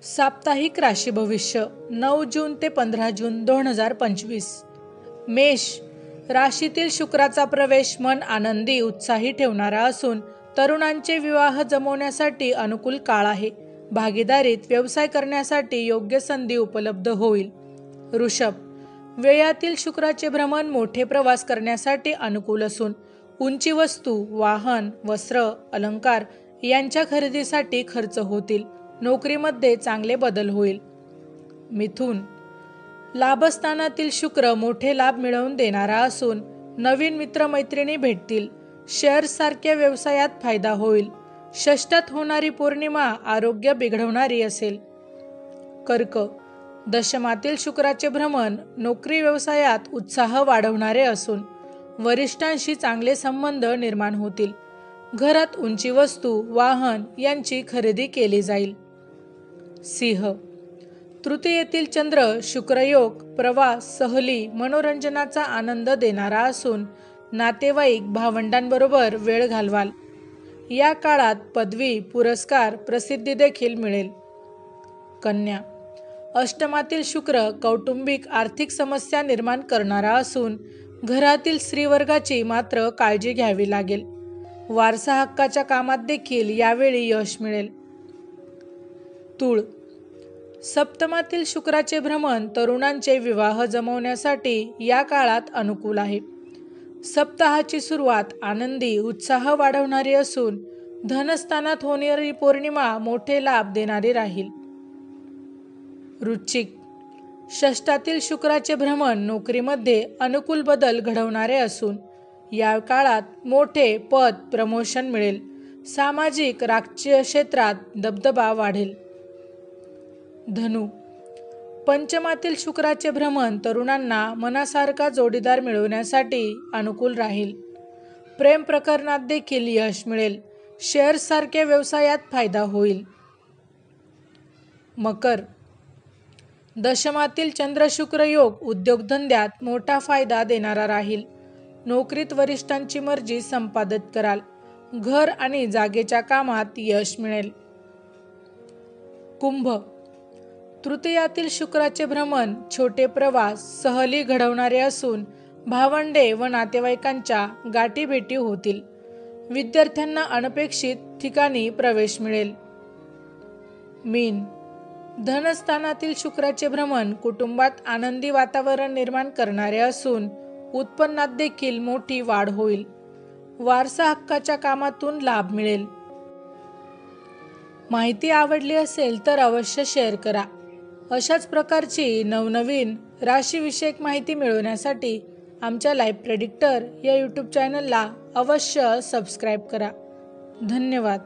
साप्ताहिक राशी भविष्य 9 जून ते 15 जून 2025। मेष राशीतील शुक्राचा प्रवेश मन आनंदी उत्साही ठेवणारा असून तरुणांचे विवाह जमवण्यासाठी अनुकूल काळ आहे। भागीदारीत व्यवसाय करण्यासाठी योग्य संधी उपलब्ध होईल। वृषभ वेळातील शुक्राचे भ्रमण मोठे प्रवास करण्यासाठी अनुकूल असून उंची वस्तू, वाहन, वस्त्र, अलंकार यांच्या खरेदीसाठी खर्च होतील। नोकरीमध्ये चांगले बदल होईल। मिथुन लाभस्थानातील शुक्र मोठे लाभ मिळवून देणारा असून नवीन मित्रमैत्रिणी भेटतील। शेअर्ससारख्या व्यवसायात फायदा होईल। षष्ठात होणारी पौर्णिमा आरोग्य बिघडवणारी असेल। कर्क दशमातील शुक्राचे भ्रमण नोकरी व्यवसायात उत्साह वाढवणारे असून वरिष्ठांशी चांगले संबंध निर्माण होतील। घरात उंची वस्तू, वाहन यांची खरेदी केली जाईल। सिंह तृतीयेतील चंद्र शुक्रयोग प्रवास, सहली, मनोरंजनाचा आनंद देणारा असून नातेवाईक, भावंडांबरोबर वेळ घालवाल। या काळात पदवी, पुरस्कार, प्रसिद्धी देखील मिळेल। कन्या अष्टमातील शुक्र कौटुंबिक आर्थिक समस्या निर्माण करणारा असून घरातील स्त्रीवर्गाची मात्र काळजी घ्यावी लागेल। वारसा हक्काच्या कामात देखील यावेळी यश मिळेल। तूळ सप्तमातील शुक्राचे भ्रमण तरुणांचे विवाह जमवण्यासाठी या काळात अनुकूल आहे। सप्ताहाची सुरुवात आनंदी, उत्साह वाढवणारी असून धनस्थानात होणारी पौर्णिमा मोठे लाभ देणारी राहील। वृश्चिक षष्ठातील शुक्राचे भ्रमण नोकरीमध्ये अनुकूल बदल घडवणारे असून या काळात मोठे पद, प्रमोशन मिळेल। सामाजिक, राजकीय क्षेत्रात दबदबा वाढेल। धनु पंचमातील शुक्राचे भ्रमण तरुणांना मनासारखा जोडीदार मिळवण्यासाठी अनुकूल राहील। प्रेम प्रकरणात देखील यश मिळेल। शेअर्ससारख्या व्यवसायात फायदा होईल। मकर दशमातील चंद्र शुक्र योग उद्योगधंद्यात मोठा फायदा देणारा राहील। नोकरीत वरिष्ठांची मर्जी संपादित कराल। घर आणि जागेच्या कामात यश मिळेल। कुंभ तृतीयातील शुक्राचे भ्रमण छोटे प्रवास, सहली घडवणारे असून भावंडे व नातेवाईकांच्या गाठीभेटी होतील। विद्यार्थ्यांना अनपेक्षित ठिकाणी प्रवेश मिळेल। मीन धनस्थानातील शुक्राचे भ्रमण कुटुंबात आनंदी वातावरण निर्माण करणारे असून उत्पन्नात देखील मोठी वाढ होईल। वारसा हक्काच्या कामातून लाभ मिळेल। माहिती आवडली असेल तर अवश्य शेअर करा। अशाच प्रकारची नवनवीन राशीविषयक माहिती मिळवण्यासाठी आमच्या लाईव्ह प्रेडिक्टर या यूट्यूब चॅनलला अवश्य सबस्क्राईब करा। धन्यवाद।